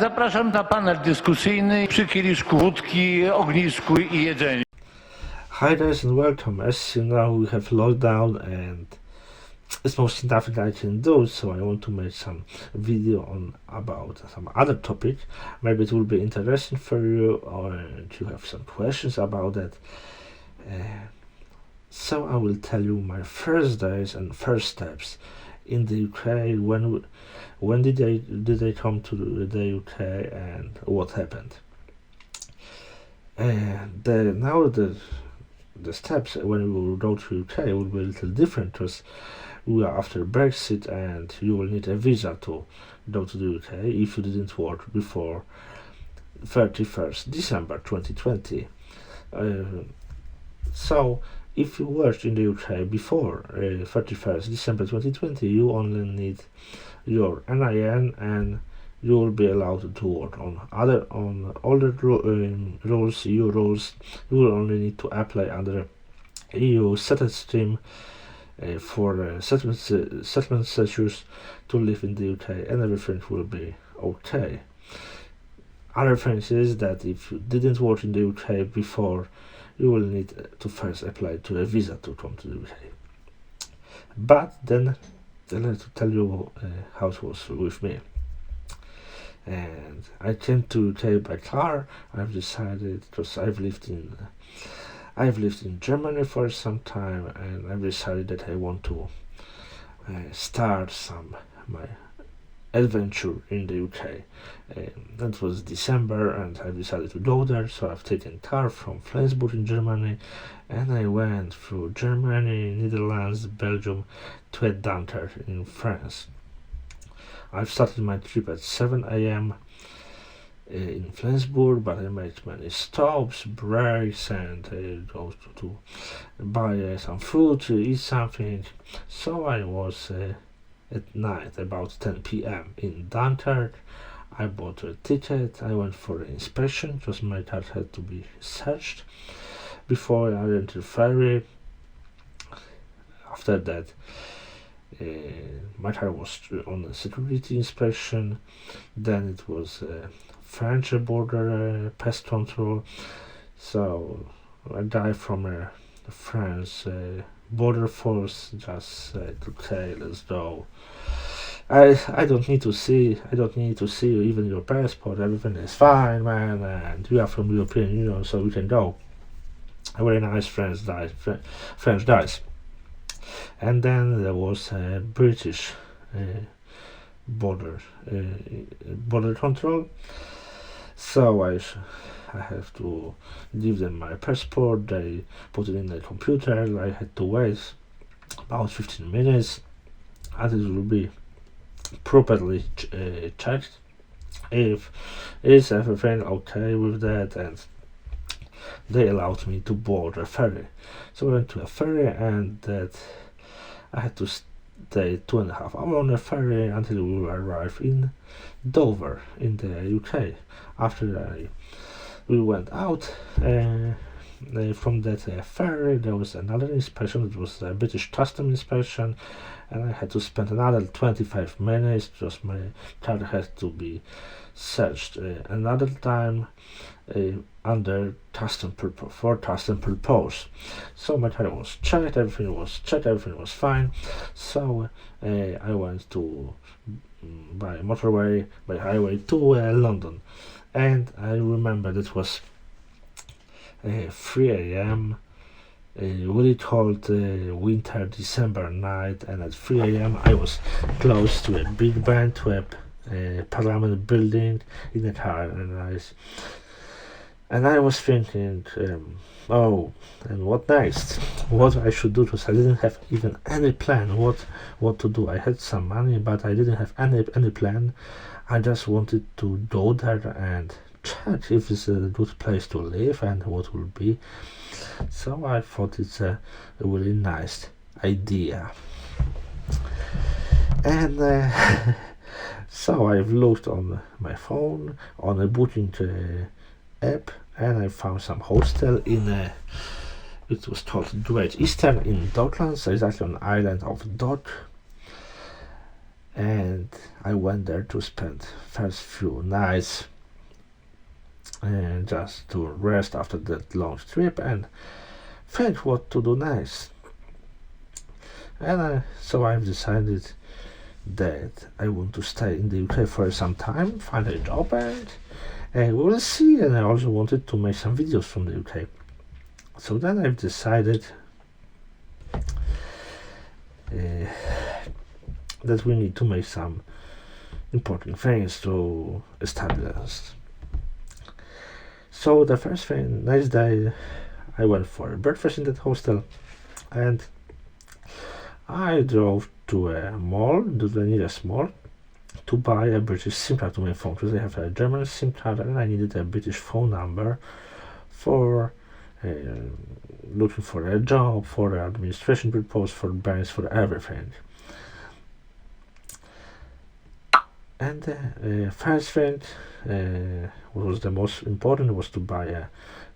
Zapraszam na panel dyskusyjny przy kieliszku wódki, ognisku i jedzeniu. Hi guys and welcome. As you know, we have lockdown and it's mostly nothing I can do, so I want to make some video about some other topic. Maybe it will be interesting for you, or you have some questions about that. So I will tell you my first days and first steps in the UK. When did I come to the UK and what happened? And now the steps when we will go to UK will be a little different, because we are after Brexit and you will need a visa to go to the UK if you didn't work before 31st December 2020. So if you worked in the UK before 31st December 2020, you only need your NIN and you will be allowed to work on all the rules, EU rules. You will only need to apply under EU settled scheme for settlement status to live in the UK, and everything will be okay. Other things is that if you didn't work in the UK before, you will need to first apply to a visa to come to the UK. But then I have to tell you how it was with me. And I came to UK by car. I've decided, because I've lived in Germany for some time, and I've decided that I want to start my adventure in the UK. That was December, and I decided to go there. So I've taken a car from Flensburg in Germany, and I went through Germany, Netherlands, Belgium to Zante in France. I've started my trip at 7 a.m. In Flensburg, but I made many stops, breaks, and go to buy some food, to eat something. So I was at night, about 10 p.m. in Zante. I bought a ticket. I went for an inspection, because my car had to be searched before I entered the ferry. After that, my car was on a security inspection. Then it was French border pest control. So a guy from a France border force just said, "Okay, let's go. I don't need to see you, even your passport. Everything is fine, man, and you are from the European Union, so we can go." A very nice French guys. And then there was a British border control. So I have to give them my passport. They put it in the computer. I had to wait about 15 minutes until it will be properly checked if is everything okay with that, and they allowed me to board a ferry. So I went to a ferry, and that I had to stay 2.5 hours on a ferry until we arrived in Dover in the UK. After we went out from that ferry, there was another inspection. It was a British custom inspection, and I had to spend another 25 minutes, because my car had to be searched another time under custom purpose. So my car was checked, everything was fine. So I went to by highway to London, and I remember it was 3 a.m. Really cold winter December night, and at 3 a.m. I was close to a big Ben, to a parliament building in a car, and I was thinking, and what next? What I should do, because I didn't have even any plan what to do. I had some money, but I didn't have any plan. I just wanted to go there and check if it's a good place to live and what will be. So I thought it's a really nice idea. And so I've looked on my phone on a booking app, and I found some hostel in it was called Great Eastern in Docklands, exactly on the island of Dock. and I went there to spend first few nights and just to rest after that long trip and think what to do next. And so I've decided that I want to stay in the UK for some time, find a job, and we will see. And I also wanted to make some videos from the UK. So then I've decided that we need to make some important things to establish. So the first thing, next day, I went for a breakfast in that hostel, and I drove to a mall, to the nearest mall, to buy a British SIM card to my phone, because I have a German SIM card and I needed a British phone number for looking for a job, for administration purpose, for banks, for everything. And the first thing, what was the most important, was to buy a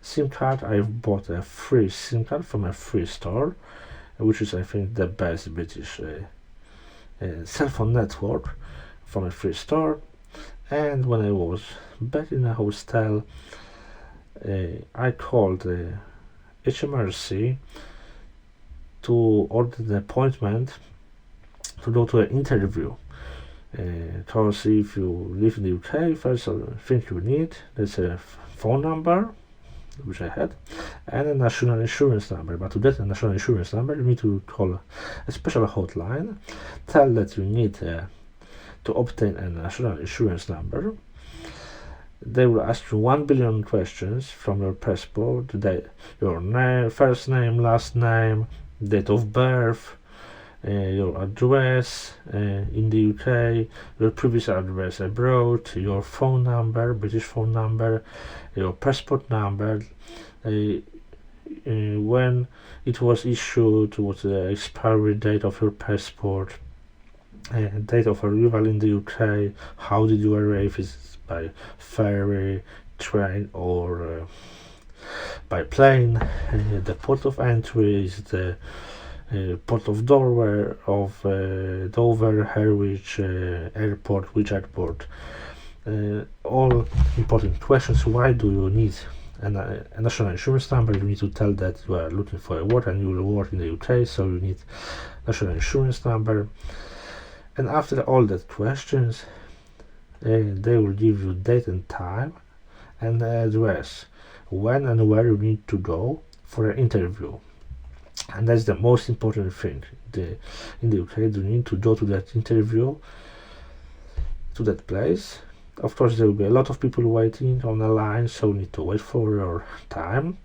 SIM card. I bought a free SIM card from a free store, which is, I think, the best British cell phone network, from a free store. And when I was back in the hostel, I called HMRC to order the appointment to go to an interview. Because if you live in the UK, first thing you need is a phone number, which I had, and a national insurance number. But to get a national insurance number, you need to call a special hotline, tell that you need to obtain a national insurance number. They will ask you 1 billion questions from your passport, your name, first name, last name, date of birth, your address in the UK, your previous address abroad, your phone number, British phone number, your passport number, when it was issued, what the expiry date of your passport, date of arrival in the UK, how did you arrive, is it by ferry, train, or by plane, the port of entry, is the port of Dover, Harwich airport, which airport, all important questions. Why do you need a national insurance number? You need to tell that you are looking for a work and you will work in the UK, so you need national insurance number. And after all that questions, they will give you date and time and address, when and where you need to go for an interview. And that's the most important thing. In the UK, you need to go to that interview, to that place. Of course, there will be a lot of people waiting on a line, so you need to wait for your time.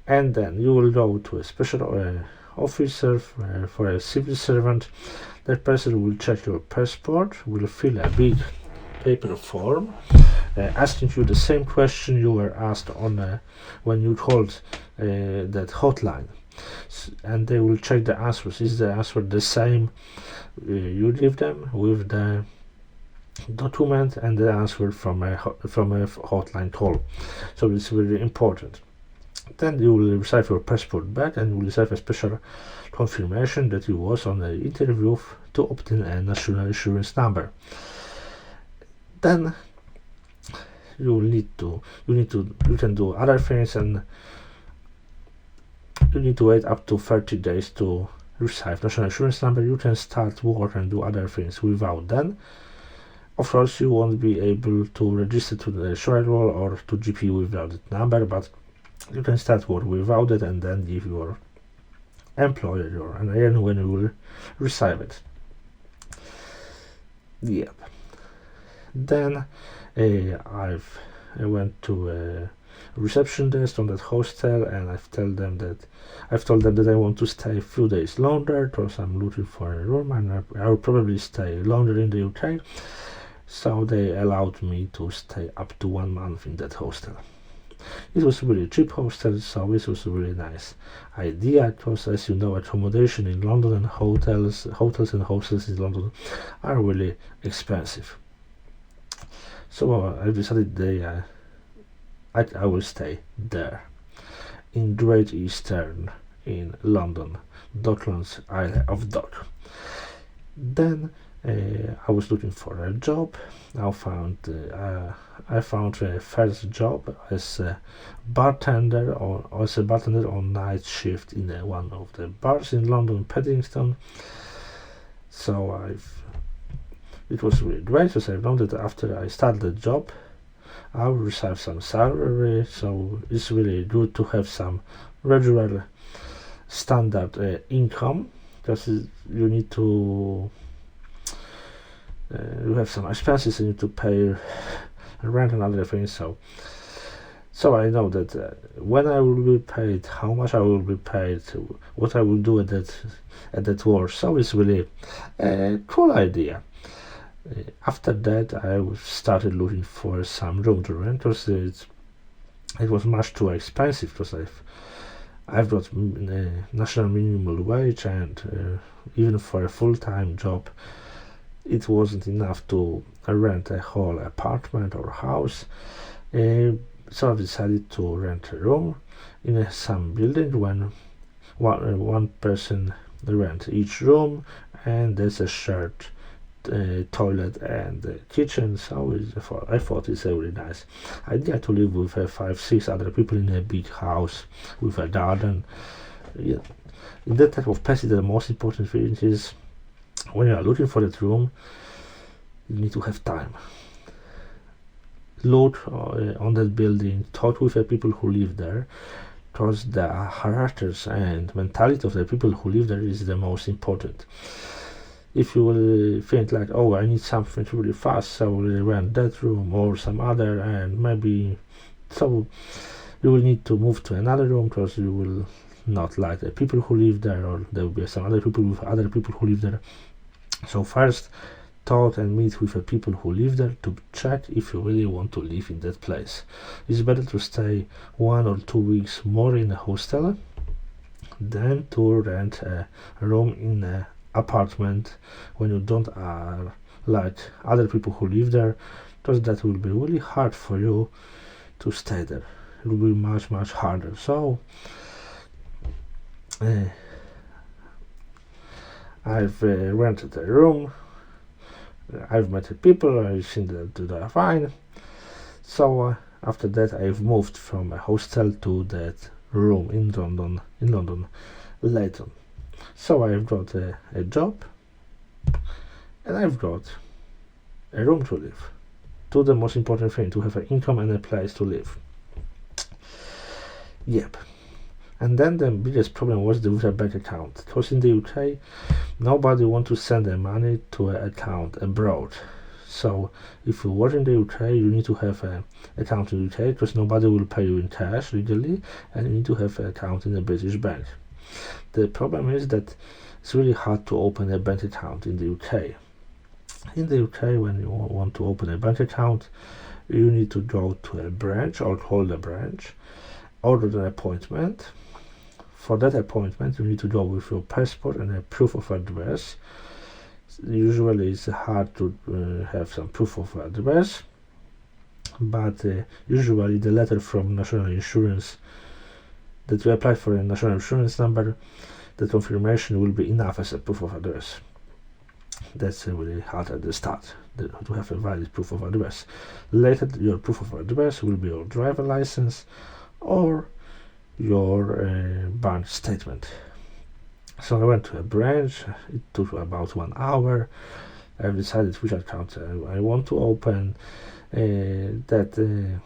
And then you will go to a special officer for a civil servant. That person will check your passport, will fill a big paper form, asking you the same question you were asked on when you called that hotline. And they will check the answers. Is the answer the same you give them with the document and the answer from a hotline call? So it's very important. Then you will receive your passport back and you will receive a special confirmation that you was on the interview to obtain a national insurance number. Then you can do other things, and you need to wait up to 30 days to receive national insurance number. You can start work and do other things without them. Of course, you won't be able to register to the Shell or to GP without that number, but you can start work without it and then give your employer your NIN when you will receive it. Yep. Then I went to a reception desk on that hostel, and I've told them that I want to stay a few days longer because I'm looking for a room, and I will probably stay longer in the UK. So they allowed me to stay up to 1 month in that hostel. It was a really cheap hostel, so it was a really nice idea, because, as you know, accommodation in London and hotels and hostels in London are really expensive. So I decided I will stay there, in Great Eastern in London, Docklands, Isle of Dock. Then I was looking for a job. I found a first job as a bartender or as a bartender on night shift in one of the bars in London, Paddington. So it was really great because I know that after I start the job I will receive some salary, so it's really good to have some regular standard income, because you need to you have some expenses, you need to pay rent and other things, so I know that when I will be paid, how much I will be paid, what I will do at that work. So it's really a cool idea. After that I started looking for some room to rent, because it was much too expensive, because I've got national minimum wage, and even for a full-time job it wasn't enough to rent a whole apartment or house. So I decided to rent a room in some building when one person rent each room, and there's a shared toilet and kitchen. So I thought it's a really nice idea to live with 5-6 other people in a big house with a garden. In that type of place, the most important thing is, when you are looking for that room, you need to have time. Look on that building, talk with the people who live there, because the characters and mentality of the people who live there is the most important. If you will think like, oh, I need something really fast, so I will rent that room or some other, and maybe so you will need to move to another room, because you will not like the people who live there, or there will be some other people with other people who live there. So first talk and meet with the people who live there to check if you really want to live in that place. It's better to stay 1 or 2 weeks more in a hostel than to rent a room in an apartment when you don't like other people who live there, because that will be really hard for you to stay there. It will be much harder. So I've rented a room, I've met the people, I've seen that they are fine. So after that I've moved from a hostel to that room in London later. So I've got a job, and I've got a room to live. To the most important thing, to have an income and a place to live. Yep. And then the biggest problem was with a bank account, because in the UK nobody wants to send their money to an account abroad. So if you work in the UK, you need to have an account in the UK, because nobody will pay you in cash legally, and you need to have an account in a British bank. The problem is that it's really hard to open a bank account in the UK. In the UK, when you want to open a bank account, you need to go to a branch or call the branch, order an appointment. For that appointment, you need to go with your passport and a proof of address. Usually it's hard to have some proof of address, but usually the letter from national insurance that you apply for a national insurance number, the confirmation will be enough as a proof of address. That's really hard at the start, to have a valid proof of address. Later, your proof of address will be your driver license or your bank statement. So I went to a branch. It took about 1 hour. I decided which account I want to open. That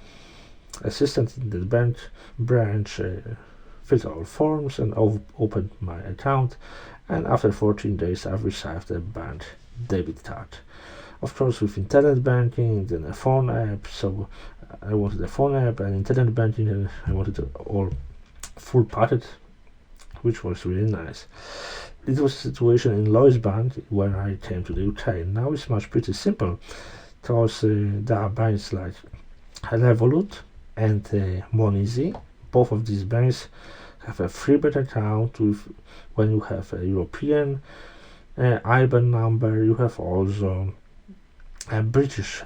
assistant in the bank branch filled all forms and opened my account, and after 14 days I've received a bank debit card. Of course, with internet banking, then a phone app, so I wanted a phone app and internet banking, and I wanted it all full package, which was really nice. It was a situation in Lloyds Bank when I came to the UK. Now it's pretty simple, because there are banks like Revolut and Moneasy. Both of these banks have a free bank account when you have a European IBAN number. You have also a British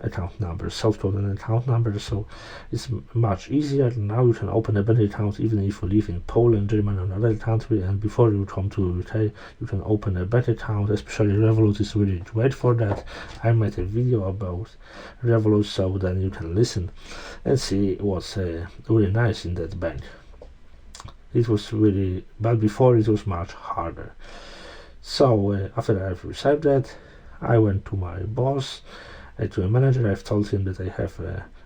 account number, South code and account number, so it's much easier. Now you can open a bank account even if you live in Poland, Germany, or another country, and before you come to UK, you can open a bank account. Especially Revolut is really great for that. I made a video about Revolut, so then you can listen and see what's really nice in that bank. It was really, but before it was much harder. So after I've received that, I went to my boss, to a manager. I've told him that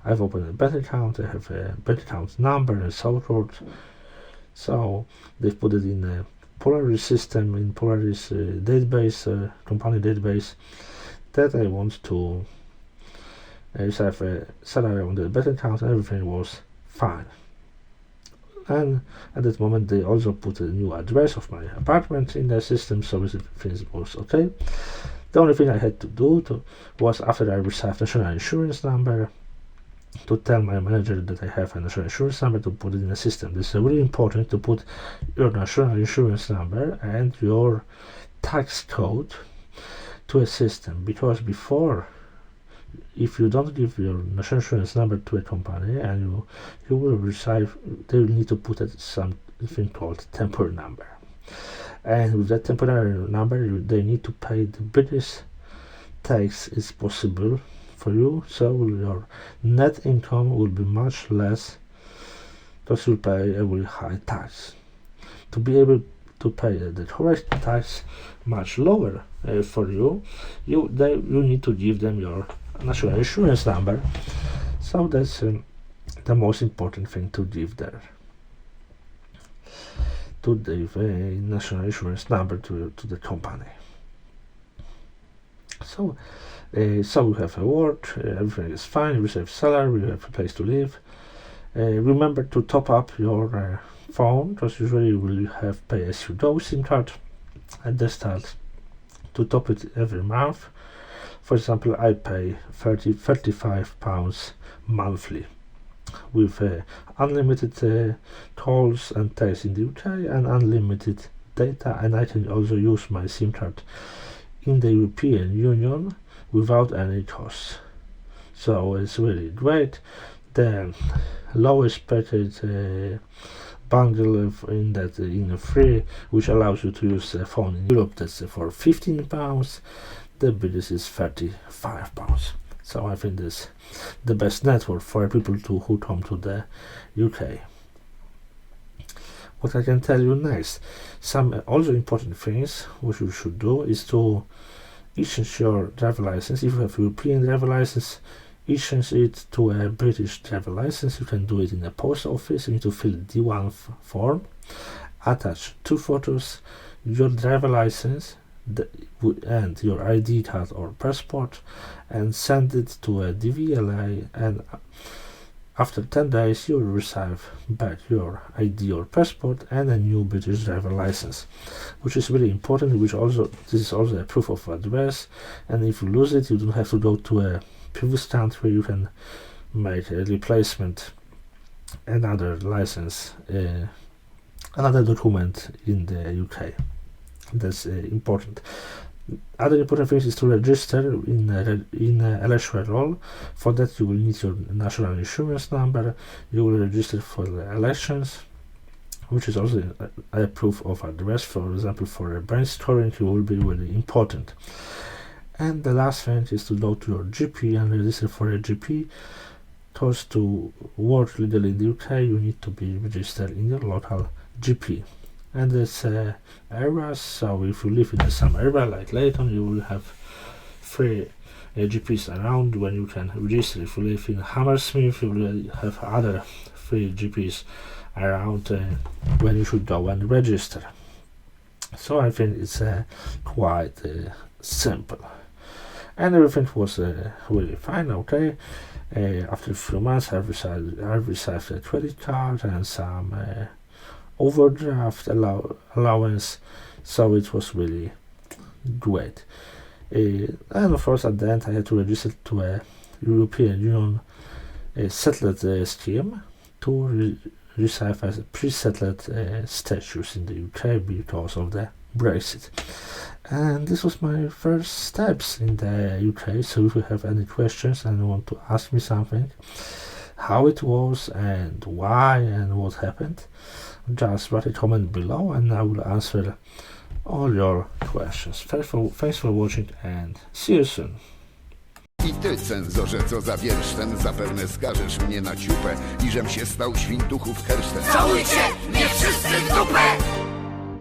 I've opened a bank account, I have a bank account number and so forth. So they've put it in a Polaris system, in Polaris database, company database, that I want to receive a salary on the bank account, and everything was fine. And at that moment they also put a new address of my apartment in the system, so everything was okay. The only thing I had to do was, after I received national insurance number, to tell my manager that I have a national insurance number, to put it in the system. This is really important, to put your national insurance number and your tax code to a system, because before, if you don't give your national insurance number to a company, and you will receive, they will need to put something called temporary number. And with that temporary number, they need to pay the biggest tax is possible for you, so your net income will be much less, because you'll pay a really high tax. To be able to pay the correct tax much lower for you, you need to give them your national insurance number. So that's the most important thing to give there. To the national insurance number to the company. So we have a work, everything is fine, we receive salary, we have a place to live. Remember to top up your phone, because usually you will have pay-as-you-go SIM card at the start, to top it every month. For example, I pay £35 monthly, with unlimited calls and texts in the UK and unlimited data, and I can also use my SIM card in the European Union without any cost. So it's really great. The lowest package bundle in free, which allows you to use a phone in Europe, that's for £15. The biggest is £35. So I think this the best network for people who come to the UK. What I can tell you next, some also important things which you should do is to exchange your driver license. If you have European driver license, exchange it to a British driver license. You can do it in the post office. You need to fill D1 form, attach 2 photos, your driver license and your ID card or passport, and send it to a DVLA, and after 10 days you will receive back your ID or passport and a new British driver license, which is really important. This is also a proof of address, and if you lose it, you don't have to go to a previous country. You can make a replacement, another license, another document in the UK. That's important. Other important things is to register in electoral roll. For that you will need your national insurance number. You will register for the elections, which is also a proof of address. For example, for a brainstorming, it will be really important. And the last thing is to go to your GP and register for a GP, because to work legally in the UK you need to be registered in your local GP. And there's areas, so if you live in some area like Leighton, you will have 3 GPs around when you can register. If you live in Hammersmith, you will have other 3 GPs around when you should go and register. So I think it's quite simple. And everything was really fine, okay. After a few months I've received a credit card and some overdraft allowance, so it was really great. And of course at the end I had to register to a European Union settled scheme to receive as a pre-settled status in the UK because of the Brexit. And this was my first steps in the UK. So if you have any questions and you want to ask me something, how it was and why and what happened, just write a comment below and I will answer all your questions. Thanks for watching and see you soon. I ty, cenzorze, co za wiersz ten, zapewne skażesz mnie na ciupę i żem się stał świntuchów hersztem. Całujcie mnie